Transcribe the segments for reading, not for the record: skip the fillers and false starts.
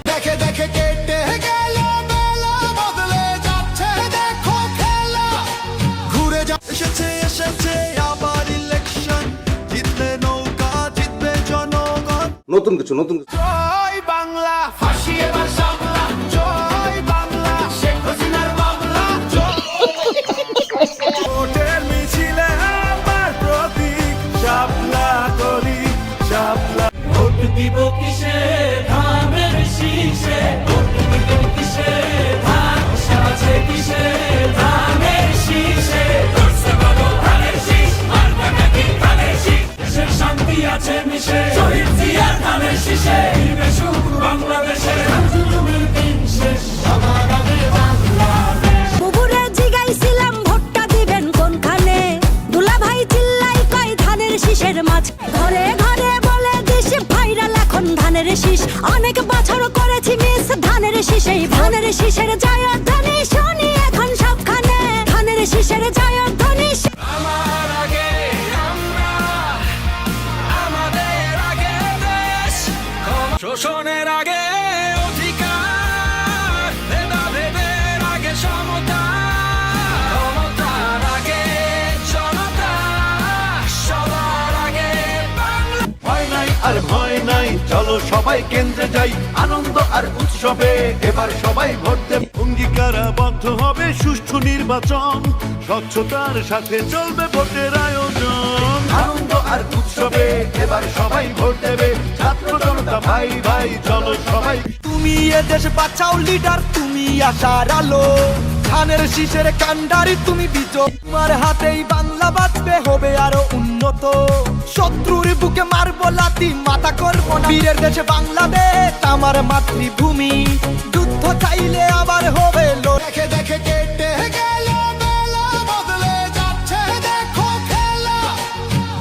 দেখে দেখে কেটে গেল বেলা, বদলে যাচ্ছে দেখো খেলা। ঘুরে যা এসেছে এসেছে আবার ইলেকশন, জিতবে নৌকা জিতবে জনগণ। নতুন কিছু জয় বাংলা, ফাঁসি এবার সামলা। জয় বাংলা, শেখ হাসিনার মামলা। ভোটের মিছিলে আমার প্রতীক শাপলা কলি শাপলা। ভোট দিব কিসে ধানের শীষে, ভোট দিব কিসে ধান সাজে কিসে ধানের শীষে। ধরছে বাবু ধানের শীষ, মারবে নাকি ধানের শীষ। দেশের শান্তি আছে মিশে, শহীদ জিয়ার ধানের শীষে। ফিরবে সুখ বাংলাদেশে, জুলুমের দিন শেষ। আমার আগে বাংলাদেশ। বুবুরে জিগাইছিলাম ভোটটা দিবেন কোনখানে, দুলা ভাই চিল্লাই কয় ধানের শীষের মাঝ। ঘরে ঘরে বলে দিস ভাইরাল এখন ধানের শীষ। অনেক বছর করেছি মিস ধানের শীষেই। ধানের শীষের জয়ধ্বনি শুনি এখন সবখানে, ধানের শীষের জয়ধ্বনি। আমার আগে আমরা, আমাদের আগে দেশ। শোষণের আগে অধিকার, ভেদাভেদের আগে সমতা, ক্ষমতার আগে জনতা, সবার আগে বাংলা। ভয় নাই আর ভয় নাই, চলো সবাই কেন্দ্রে যাই, আনন্দ আর উৎসবে এবার সবাই ভোট দেব। অঙ্গীকারাবদ্ধ হবে সুষ্ঠু নির্বাচন, স্বচ্ছতার সাথে চলবে ভোটের আয়োজন। আনন্দ আর উৎসবে এবার সবাই ভোট দেবে, ছাত্র জনতা ভাই ভাই চলো সবাই। তুমি এদেশ বাঁচাও লিডার, তুমি আশার আলো। ধানের শীষের কান্ডারি তুমি বিজয়, তোমার হাতেই বাংলা বাঁচবে, হবে আরো উন্নত। শত্রুর বুকে মারবো লাথি, মাথা করবো না। বীরের দেশে বাংলাদেশ আমার মাতৃভূমি, যুদ্ধ চাইলে আবার হবে লো। দেখে দেখে কেটে গেল বেলা, বদলে যাচ্ছে দেখো খেলা।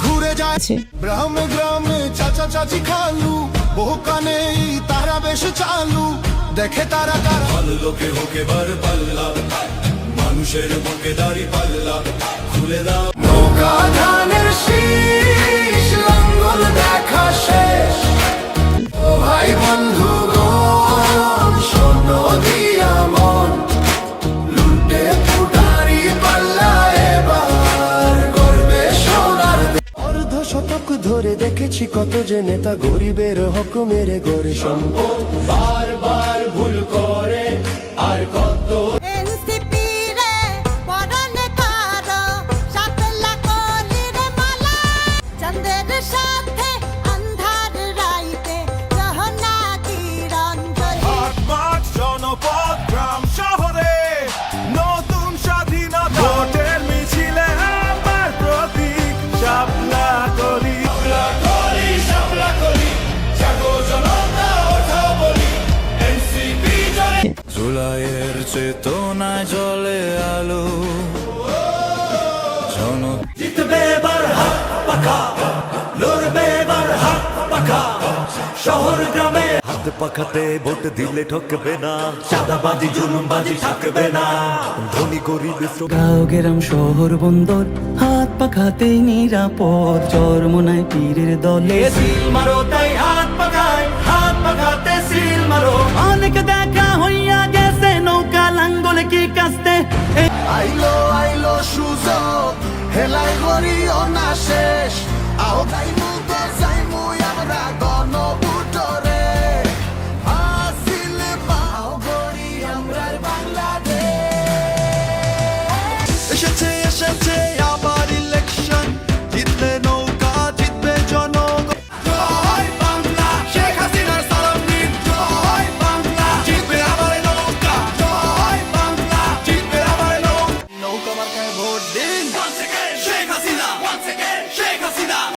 ঘুরে যাচ্ছে গ্রামে গ্রামে চাচা চাচি খালু, বহু কানে তারা বেশ চালু। দেখে তারা কারা ভালো লোকে হোকে বার পাল্লা, মানুষের বুকে দাড়ি পাল্লা খুলে দাও। নৌকা ধানের শীষ, লাঙ্গল দেখা শেষ। ও ভাই বন্ধুগণ শোনো দিয়া মন, লুটে পুটারি পাল্লা এবার করবে সোনার। অর্ধ শতক ধরে দেখেছি কত যে নেতা গরিবের হক মেরে গড়ে সম্পদ, বারবার ভুল করে আর কত। এনসিপি রে পরানে কারো সাতলা কলির মালা, চন্দ্রের সাথে আন্ধার রাইতে যহনা কিরণ জ্বলে। হাট মাঠ জনপদ গ্রাম শহরে নতুন স্বাধীনতা। ভোটের মিছিলে আমার প্রতীক শাপলা কলি শাপলা কলি। জাগো জনতা ওঠা বলি, এনসিপি জয়। জুলাইয়ের চেতনায় জলে আলো, জন জিতবে এবার হাত পাখা, লড়বে এবার হাত পাখা। শহর গ্রামে হাত পাখাতে ভোট দিলে ঠকবে না, চাঁদাবাজি জুলুমবাজি থাকবে না। ধনী গরিব গাঁও গ্রাম শহর বন্দর হাত পাখাতেই নিরাপদ, চরমোনায় পীরের দলে সিল মারো তাই হাত পাখাতে সিল মারো। অনেক দেখা হইয়া গেছে নৌকা লাঙ্গলে কি কাস্তে। আইলো আইলো সুযোগ, হেলাই করিও না শেষ। আও তাই